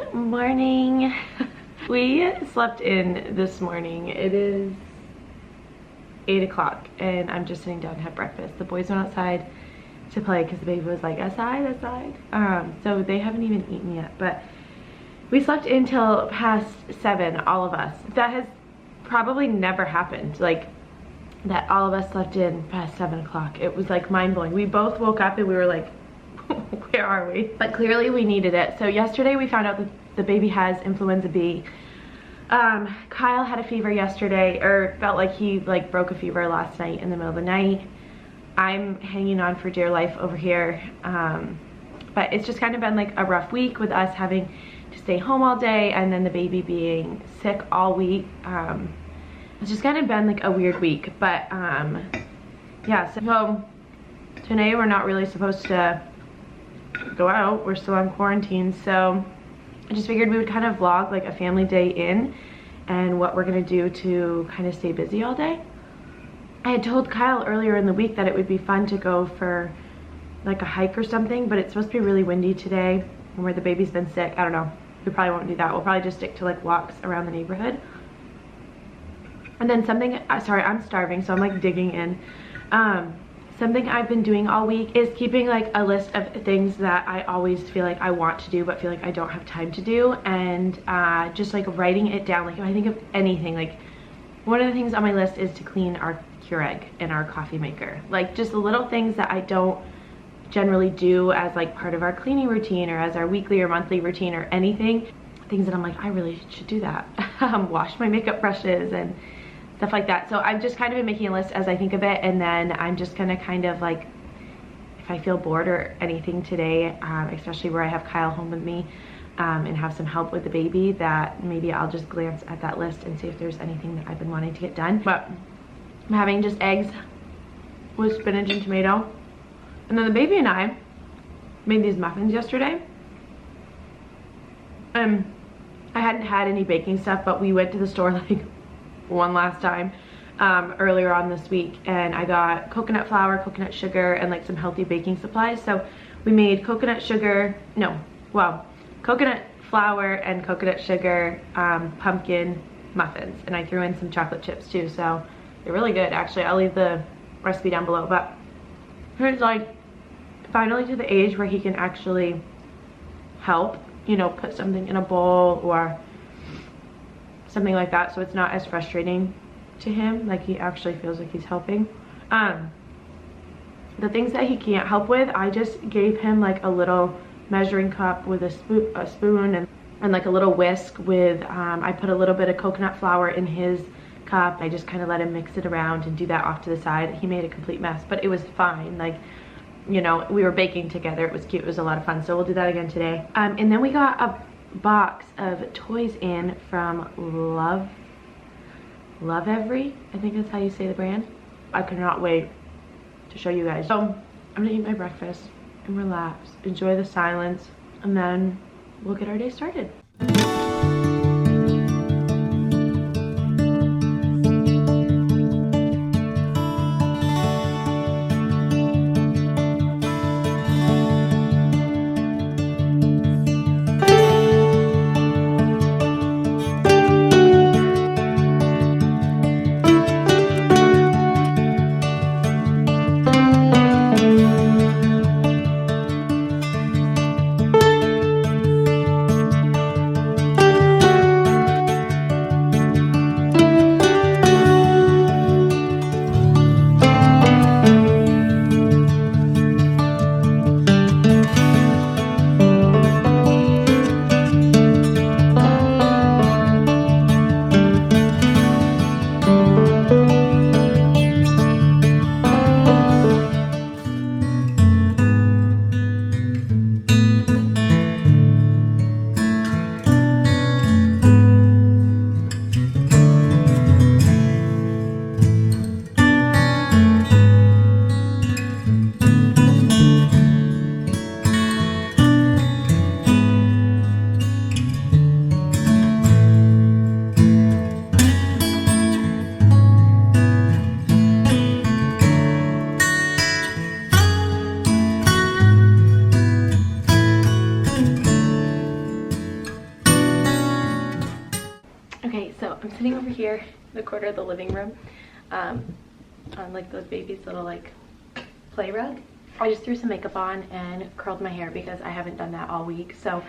Good morning. We slept in this morning. It is 8 o'clock and I'm just sitting down to have breakfast. The boys went outside to play because the baby was like, outside. So they haven't even eaten yet, but we slept in till past 7, all of us. That has probably never happened, like that all of us slept in past 7 o'clock. It was like mind-blowing. We both woke up and we were like, where are we? But clearly we needed it. So yesterday we found out that the baby has influenza B. Kyle had a fever yesterday, or felt like he broke a fever last night in the middle of the night. I'm hanging on for dear life over here. But it's just kind of been like a rough week with us having to stay home all day and then the baby being sick all week. It's just kind of been like a weird week, but yeah, so today we're not really supposed to go out. We're still on quarantine, so I just figured we would kind of vlog like a family day in and what we're gonna do to kind of stay busy all day. I had told Kyle earlier in the week that it would be fun to go for like a hike or something, but it's supposed to be really windy today and where the baby's been sick. I don't know, we probably won't do that. We'll probably just stick to like walks around the neighborhood. And then something, sorry, I'm starving, so I'm like digging in. Something I've been doing all week is keeping like a list of things that I always feel like I want to do but feel like I don't have time to do, and just like writing it down. Like if I think of anything, like one of the things on my list is to clean our Keurig and our coffee maker. Like just the little things that I don't generally do as like part of our cleaning routine or as our weekly or monthly routine or anything. Things that I'm like, I really should do that. Wash my makeup brushes and stuff like that. So I've just kind of been making a list as I think of it, and then I'm just gonna kind of like, if I feel bored or anything today, especially where I have Kyle home with me and have some help with the baby, that maybe I'll just glance at that list and see if there's anything that I've been wanting to get done. But I'm having just eggs with spinach and tomato, and then the baby and I made these muffins yesterday. I hadn't had any baking stuff, but we went to the store like one last time earlier on this week, and I got coconut flour, coconut sugar, and like some healthy baking supplies. So we made coconut flour and coconut sugar pumpkin muffins, and I threw in some chocolate chips too, so they're really good. Actually, I'll leave the recipe down below. But he's like finally to the age where he can actually help, you know, put something in a bowl or something like that, so it's not as frustrating to him. Like he actually feels like he's helping. The things that he can't help with, I just gave him like a little measuring cup with a spoon and like a little whisk with I put a little bit of coconut flour in his cup. I just kind of let him mix it around and do that off to the side. He made a complete mess, but it was fine. Like, you know, we were baking together. It was cute. It was a lot of fun. So we'll do that again today. And then we got a box of toys in from Lovevery, I think that's how you say the brand. I cannot wait to show you guys. So I'm gonna eat my breakfast and relax, enjoy the silence, and then we'll get our day started. the corner of the living room, on like the baby's little like play rug. I just threw some makeup on and curled my hair because I haven't done that all week. So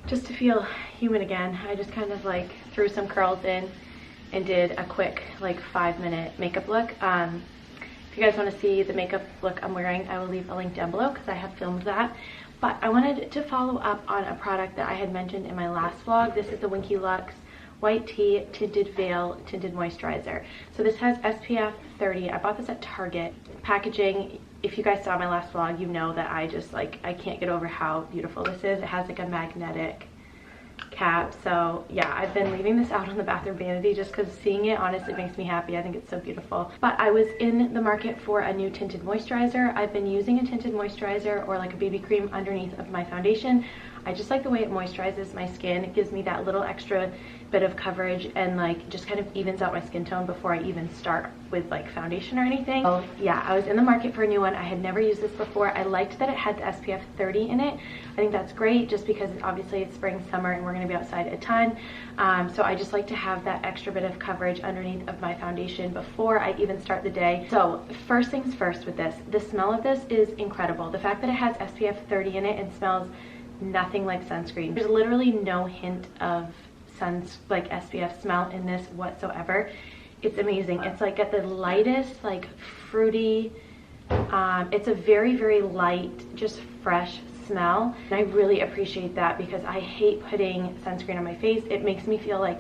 just to feel human again, I just kind of like threw some curls in and did a quick like 5-minute makeup look. If you guys want to see the makeup look I'm wearing, I will leave a link down below because I have filmed that. But I wanted to follow up on a product that I had mentioned in my last vlog. This is the Winky Lux White Tea Tinted Veil Tinted Moisturizer. So this has SPF 30. I bought this at Target. Packaging, if you guys saw my last vlog, you know that I just like, I can't get over how beautiful this is. It has like a magnetic cap. So yeah, I've been leaving this out on the bathroom vanity just because seeing it honestly makes me happy. I think it's so beautiful. But I was in the market for a new tinted moisturizer. I've been using a tinted moisturizer or like a BB cream underneath of my foundation. I just like the way it moisturizes my skin. It gives me that little extra bit of coverage and like just kind of evens out my skin tone before I even start with like foundation or anything. So yeah, I was in the market for a new one. I had never used this before. I liked that it had the SPF 30 in it. I think that's great just because obviously it's spring, summer, and we're going to be outside a ton. So I just like to have that extra bit of coverage underneath of my foundation before I even start the day. So first things first with this, the smell of this is incredible. The fact that it has SPF 30 in it and smells nothing like sunscreen. There's literally no hint of like SPF smell in this whatsoever. It's amazing. It's like at the lightest, like fruity, it's a very, very light, just fresh smell. And I really appreciate that because I hate putting sunscreen on my face. It makes me feel like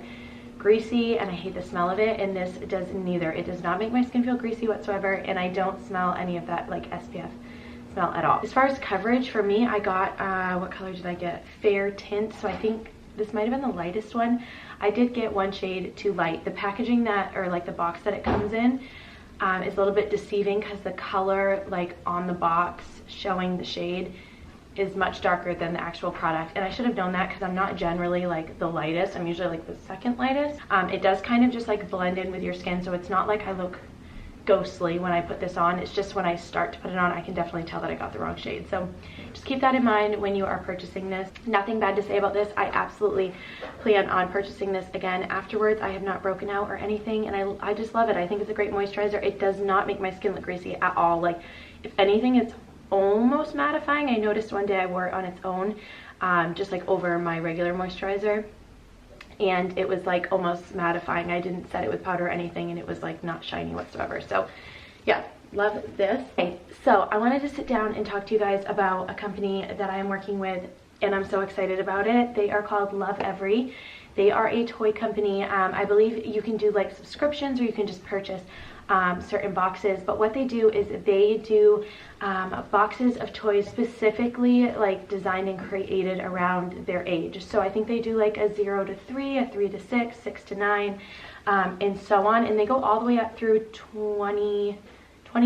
greasy and I hate the smell of it, and this does neither. It does not make my skin feel greasy whatsoever, and I don't smell any of that like SPF smell at all. As far as coverage, for me, I got, what color did I get? Fair tint, so I think this might have been the lightest one. I did get one shade too light. The packaging that, or like the box that it comes in, is a little bit deceiving because the color like on the box showing the shade is much darker than the actual product. And I should have known that because I'm not generally like the lightest. I'm usually like the second lightest. It does kind of just like blend in with your skin, so it's not like I look ghostly when I put this on. It's just when I start to put it on, I can definitely tell that I got the wrong shade. So just keep that in mind when you are purchasing this. Nothing bad to say about this. I absolutely plan on purchasing this again afterwards. I have not broken out or anything, and I just love it. I think it's a great moisturizer. It does not make my skin look greasy at all. Like, if anything, it's almost mattifying. I noticed one day I wore it on its own, just like over my regular moisturizer, and it was like almost mattifying. I didn't set it with powder or anything, and it was like not shiny whatsoever. So yeah, love this. Okay, so I wanted to sit down and talk to you guys about a company that I am working with, and I'm so excited about it. They are called Lovevery. They are a toy company. I believe you can do like subscriptions, or you can just purchase certain boxes, but what they do is they do boxes of toys specifically like designed and created around their age. So I think they do like a 0 to 3, a 3 to 6, 6 to 9, and so on, and they go all the way up through 20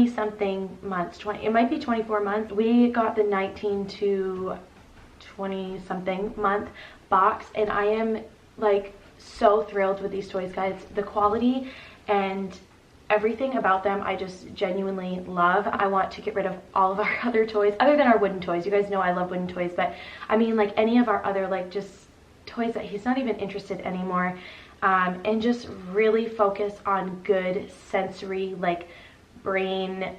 something months. It might be 24 months. We got the 19 to 20 something month box, and I am like so thrilled with these toys, guys. The quality and everything about them I just genuinely love. I want to get rid of all of our other toys other than our wooden toys. You guys know I love wooden toys, but I mean like any of our other like just toys that he's not even interested anymore, and just really focus on good sensory like brain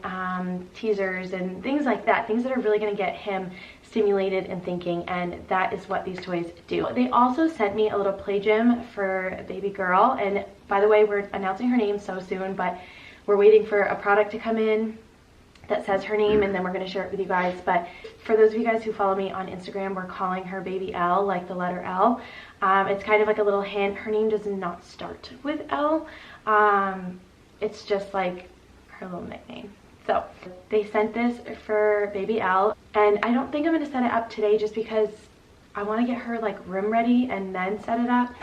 teasers and things like that, things that are really going to get him stimulated and thinking, and that is what these toys do. They also sent me a little play gym for baby girl, and by the way, we're announcing her name so soon, but we're waiting for a product to come in that says her name, and then we're going to share it with you guys. But for those of you guys who follow me on Instagram, we're calling her Baby L, like the letter L. It's kind of like a little hint. Her name does not start with L. It's just like her little nickname. So they sent this for Baby L, and I don't think I'm going to set it up today just because I want to get her like room ready and then set it up.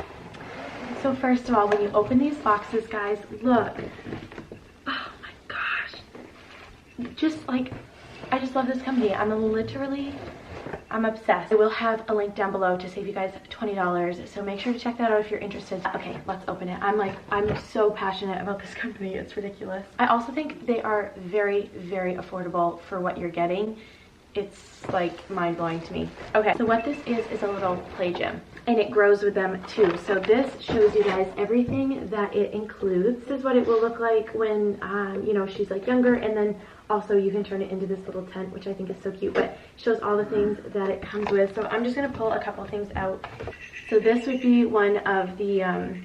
So first of all, when you open these boxes, guys, look. Oh my gosh. Just like, I just love this company. I'm obsessed. I will have a link down below to save you guys $20, so make sure to check that out if you're interested. Okay, let's open it. I'm so passionate about this company. It's ridiculous. I also think they are very, very affordable for what you're getting. it's like mind-blowing to me. Okay, so what this is a little play gym, and it grows with them too. So this shows you guys everything that it includes. This is what it will look like when you know, she's like younger, and then also you can turn it into this little tent, which I think is so cute, but it shows all the things that it comes with. So I'm just gonna pull a couple things out. So this would be one of the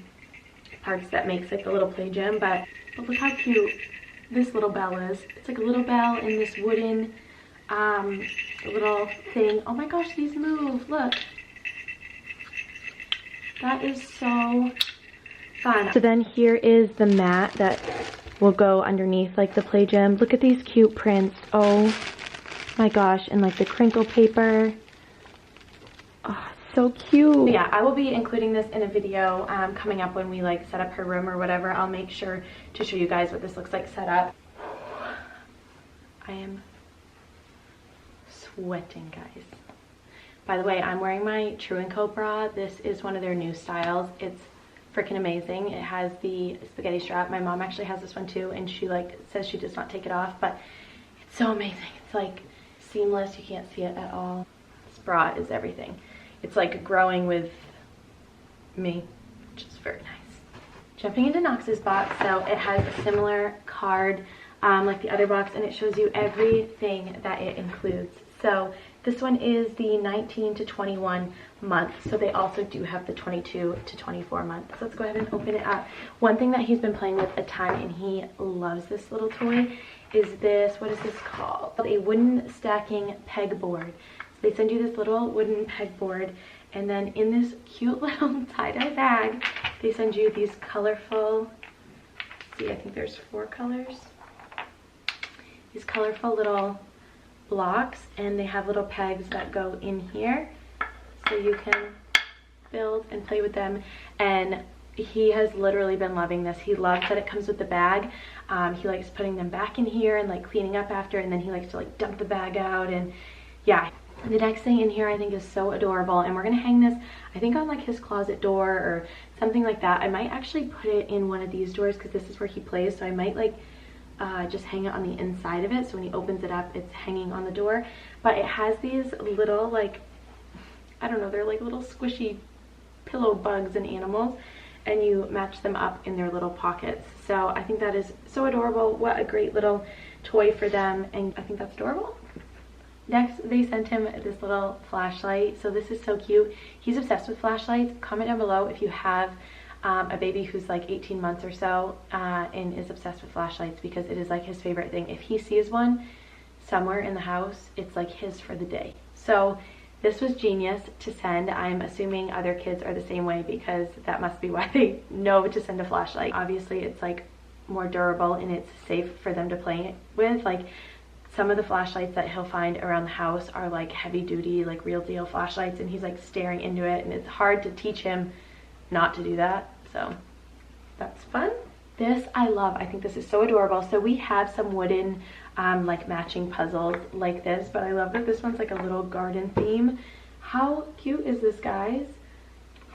parts that makes like the little play gym, but look how cute this little bell is. It's like a little bell in this wooden little thing. Oh my gosh, these move, look. That is so fun. So then here is the mat that will go underneath like the play gym. Look at these cute prints. Oh my gosh, and like the crinkle paper. Oh, so cute. Yeah, I will be including this in a video coming up when we like set up her room or whatever. I'll make sure to show you guys what this looks like set up. I am sweating, guys. By the way, I'm wearing my True & Co bra. This is one of their new styles. It's freaking amazing. It has the spaghetti strap. My mom actually has this one too, and she like says she does not take it off, but it's so amazing. It's like seamless. You can't see it at all. This bra is everything. It's like growing with me, which is very nice. Jumping into Knox's box, so it has a similar card like the other box, and it shows you everything that it includes. So this one is the 19 to 21 month, so they also do have the 22 to 24 month. So let's go ahead and open it up. One thing that he's been playing with a ton, and he loves this little toy, is this, what is this called? A wooden stacking pegboard. So they send you this little wooden pegboard, and then in this cute little tie-dye bag, they send you these colorful, let's see, I think there's 4 colors. These colorful little blocks, and they have little pegs that go in here so you can build and play with them. And he has literally been loving this. He loves that it comes with the bag. He likes putting them back in here and like cleaning up after, and then he likes to like dump the bag out. And yeah, the next thing in here I think is so adorable, and we're gonna hang this I think on like his closet door or something like that. I might actually put it in one of these doors because this is where he plays, so I might like just hang it on the inside of it, so when he opens it up it's hanging on the door. But it has these little, like, I don't know, they're like little squishy pillow bugs and animals, and you match them up in their little pockets. So I think that is so adorable. What a great little toy for them, and I think that's adorable. Next, they sent him this little flashlight. So this is so cute. He's obsessed with flashlights. Comment down below if you have a baby who's like 18 months or so and is obsessed with flashlights, because it is like his favorite thing. If he sees one somewhere in the house, it's like his for the day. So this was genius to send. I'm assuming other kids are the same way, because that must be why they know to send a flashlight. Obviously it's like more durable and it's safe for them to play with. Like some of the flashlights that he'll find around the house are like heavy duty, like real deal flashlights, and he's like staring into it, and it's hard to teach him not to do that. So that's fun. This I love. I think this is so adorable. So we have some wooden like matching puzzles like this, but I love that this one's like a little garden theme. How cute is this, guys?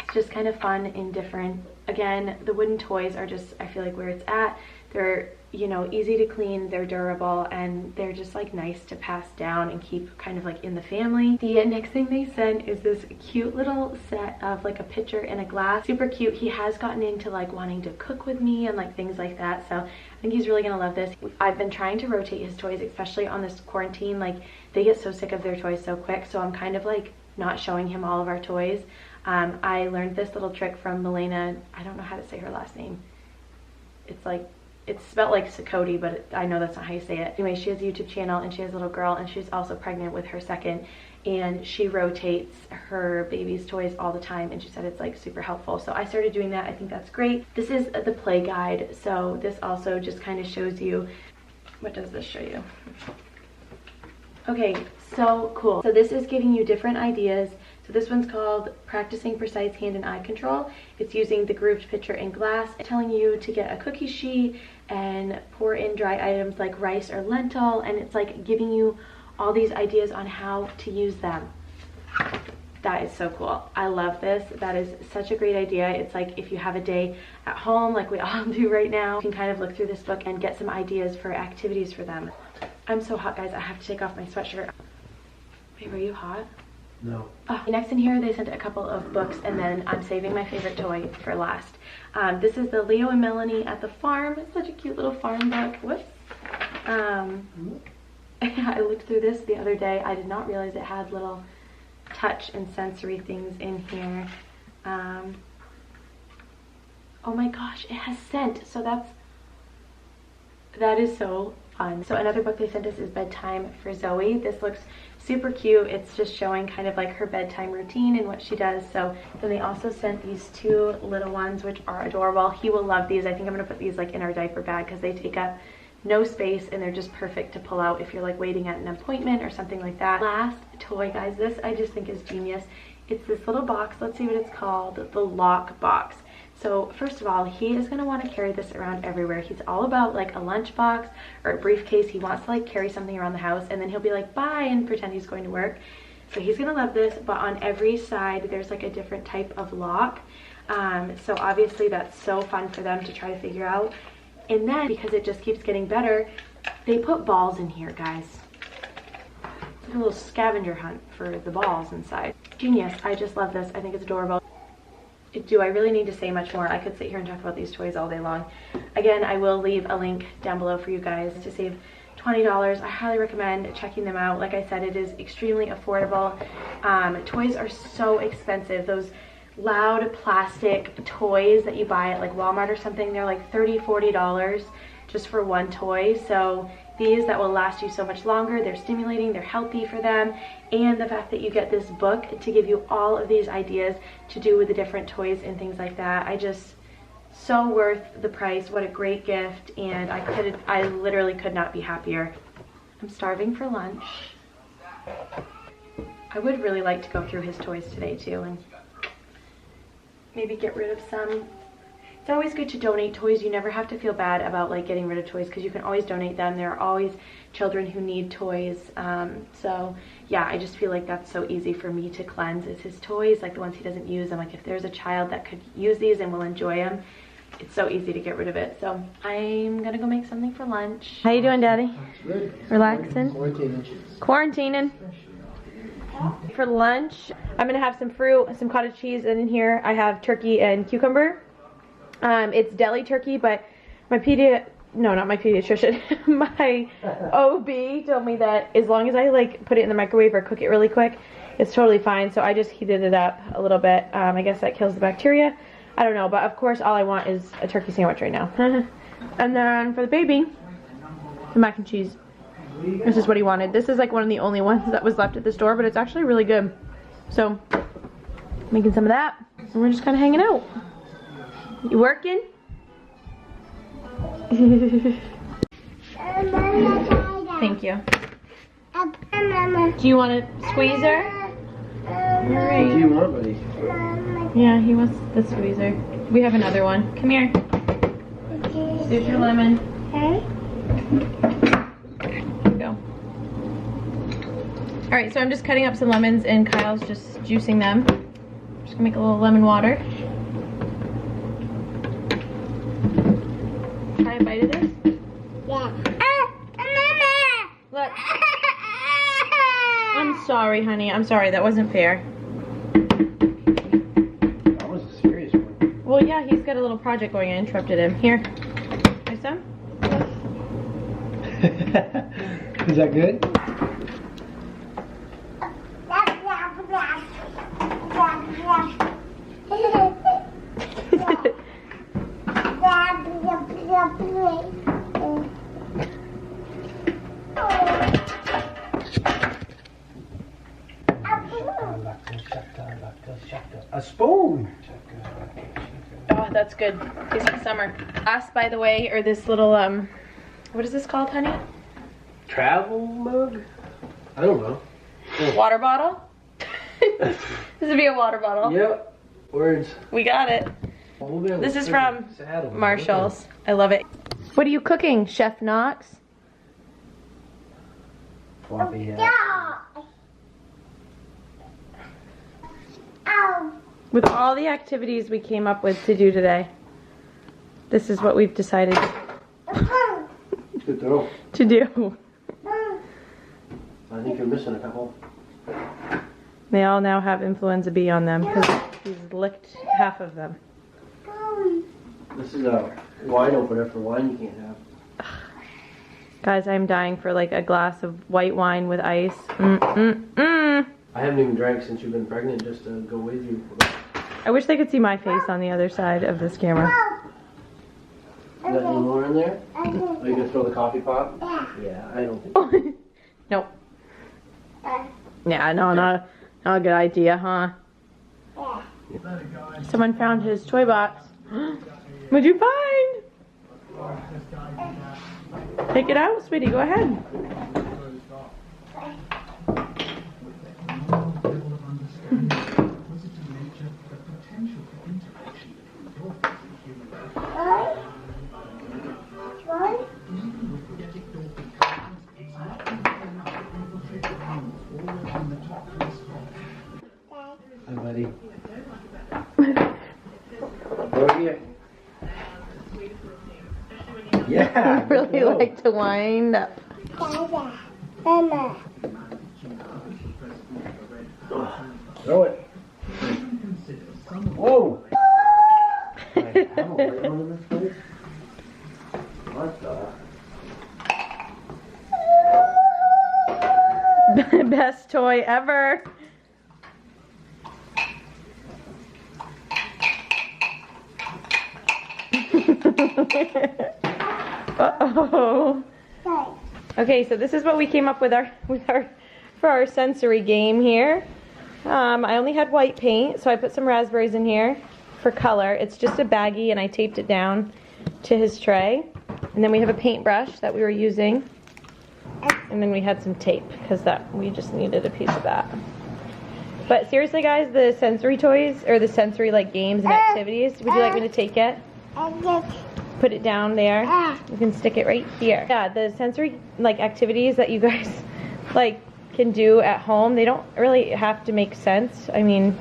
It's just kind of fun and different. Again, the wooden toys are just, I feel like, where it's at. They're, you know, easy to clean, they're durable, and they're just like nice to pass down and keep kind of like in the family. The next thing they sent is this cute little set of like a pitcher and a glass. Super cute. He has gotten into like wanting to cook with me and like things like that, so I think he's really gonna love this. I've been trying to rotate his toys, especially on this quarantine. Like they get so sick of their toys so quick, so I'm kind of like not showing him all of our toys. I learned this little trick from Milena. I don't know how to say her last name. It's like, it's spelled like Sakoti, but I know that's not how you say it. Anyway, she has a YouTube channel, and she has a little girl, and she's also pregnant with her second, and she rotates her baby's toys all the time, and she said it's like super helpful. So I started doing that. I think that's great. This is the play guide, so this also just kind of shows you, what does this show you? Okay, so cool. So this is giving you different ideas. So this one's called Practicing Precise Hand and Eye Control. It's using the grooved pitcher and glass, telling you to get a cookie sheet and pour in dry items like rice or lentil, and it's like giving you all these ideas on how to use them. That is so cool. I love this. That is such a great idea. It's like if you have a day at home like we all do right now, you can kind of look through this book and get some ideas for activities for them. I'm so hot, guys. I have to take off my sweatshirt. Babe, are you hot? No. Next in here, they sent a couple of books, and then I'm saving my favorite toy for last. This is the Leo and Melanie at the Farm. It's such a cute little farm book. Whoops. I looked through this the other day. I did not realize it had little touch and sensory things in here. Oh my gosh, it has scent. So that is so fun. So another book they sent us is Bedtime for Zoe. This looks super cute. It's just showing kind of like her bedtime routine and what she does. So then they also sent these two little ones, which are adorable. He will love these. I think I'm gonna put these like in our diaper bag because they take up no space and they're just perfect to pull out if you're like waiting at an appointment or something like that. Last toy, guys, this I just think is genius. It's this little box. Let's see what it's called. The lock box. So first of all, he is going to want to carry this around everywhere. He's all about like a lunchbox or a briefcase. He wants to like carry something around the house, and then he'll be like bye and pretend he's going to work. So he's going to love this. But on every side there's like a different type of lock. So obviously that's so fun for them to try to figure out. And then because it just keeps getting better, they put balls in here, guys. It's like a little scavenger hunt for the balls inside. Genius. I just love this. I think it's adorable. Do I really need to say much more? I could sit here and talk about these toys all day long. Again, I will leave a link down below for you guys to save $20. I highly recommend checking them out. Like I said, it is extremely affordable. Toys are so expensive. Those loud plastic toys that you buy at like Walmart or something, they're like $30, $40 just for one toy. So these that will last you so much longer, they're stimulating, they're healthy for them, and the fact that you get this book to give you all of these ideas to do with the different toys and things like that, so worth the price. What a great gift, and I literally could not be happier. I'm starving for lunch. I would really like to go through his toys today too and maybe get rid of some. It's always good to donate toys. You never have to feel bad about like getting rid of toys because you can always donate them. There are always children who need toys. So yeah, I just feel like that's so easy for me to cleanse. It's his toys, like the ones he doesn't use. I'm like, if there's a child that could use these and will enjoy them, it's so easy to get rid of it. So I'm gonna go make something for lunch. How you doing, Daddy? Good. Relaxing? Quarantining. For lunch, I'm gonna have some fruit, some cottage cheese, and in here I have turkey and cucumber. It's deli turkey, but my not my pediatrician, my OB told me that as long as I like put it in the microwave or cook it really quick, it's totally fine. So I just heated it up a little bit. I guess that kills the bacteria. I don't know, but of course all I want is a turkey sandwich right now. And then for the baby, the mac and cheese. This is what he wanted. This is like one of the only ones that was left at the store, but it's actually really good. So making some of that, and we're just kind of hanging out. You working? Thank you. Do you want a squeezer? Alright. What do you want, buddy? Yeah, he wants the squeezer. We have another one. Come here. Here's your lemon. Here you go. Alright, so I'm just cutting up some lemons and Kyle's just juicing them. Just gonna make a little lemon water. Try a bite of this? Yeah. Look. I'm sorry, honey. I'm sorry. That wasn't fair. That was a serious one. Well, yeah, he's got a little project going. I interrupted him. Here. Have some? Is that good? A spoon. Oh, that's good. Tastes like summer. Last, by the way, or this little what is this called, honey? Travel mug? I don't know. Water bottle? This would be a water bottle. Yep. Words. We got it. This is from Marshall's. I love it. What are you cooking, Chef Knox? Floppy head. With all the activities we came up with to do today, this is what we've decided Good throw. to do. I think you're missing a couple. They all now have influenza B on them because he's licked half of them. This is a wine opener for wine you can't have. Guys, I'm dying for like a glass of white wine with ice. I haven't even drank since you've been pregnant just to go with you. I wish they could see my face on the other side of this camera. You got any more in there? Are you gonna throw the coffee pot? Yeah, I don't think. Nope. Yeah, no, not a good idea, huh? Someone found his toy box. What'd you find? Take it out, sweetie. Go ahead. Hi, buddy. Over here. Yeah. I really like to wind up. Mama. Throw it. Whoa. I'm a weird one in this place. What the? Best toy ever. Uh-oh. Okay, so this is what we came up with for our sensory game here. I only had white paint, so I put some raspberries in here for color. It's just a baggie, and I taped it down to his tray. And then we have a paintbrush that we were using. And then we had some tape, because we just needed a piece of that. But seriously, guys, the sensory toys, or the sensory like games and activities, would you like me to take it? Put it down there. You can stick it right here. Yeah, the sensory like activities that you guys like can do at home, they don't really have to make sense. I mean,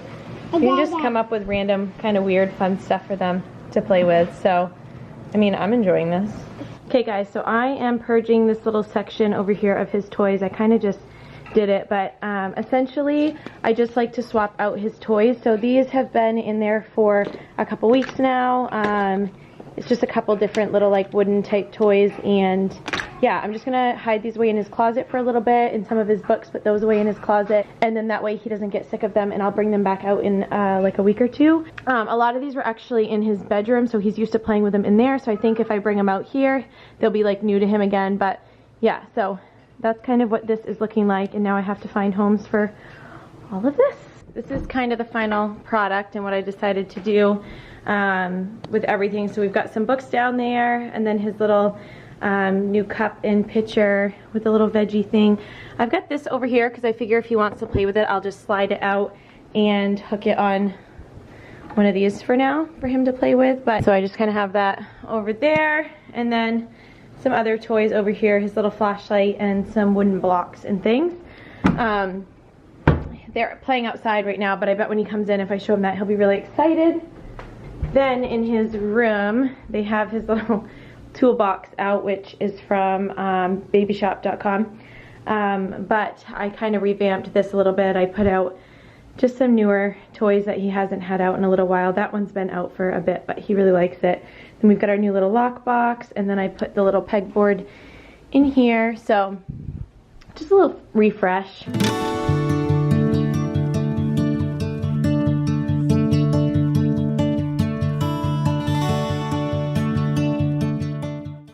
you can just come up with random kind of weird fun stuff for them to play with. So, I mean, I'm enjoying this. Okay guys, so I am purging this little section over here of his toys. I kind of just did it, but essentially I just like to swap out his toys. So these have been in there for a couple weeks now. It's just a couple different little like wooden type toys, and yeah, I'm just gonna hide these away in his closet for a little bit, and some of his books, put those away in his closet, and then that way he doesn't get sick of them, and I'll bring them back out in like a week or two. A lot of these were actually in his bedroom, so he's used to playing with them in there, so I think if I bring them out here, they'll be like new to him again. But yeah, so that's kind of what this is looking like, and now I have to find homes for all of this. This is kind of the final product and what I decided to do with everything. So we've got some books down there, and then his little new cup and pitcher with the little veggie thing. I've got this over here because I figure if he wants to play with it, I'll just slide it out and hook it on one of these for now for him to play with. But so I just kind of have that over there, and then some other toys over here, his little flashlight and some wooden blocks and things. They're playing outside right now, but I bet when he comes in, if I show him that, he'll be really excited. Then in his room, they have his little toolbox out, which is from babyshop.com. But I kind of revamped this a little bit. I put out just some newer toys that he hasn't had out in a little while. That one's been out for a bit, but he really likes it. Then we've got our new little lock box, and then I put the little pegboard in here. So just a little refresh.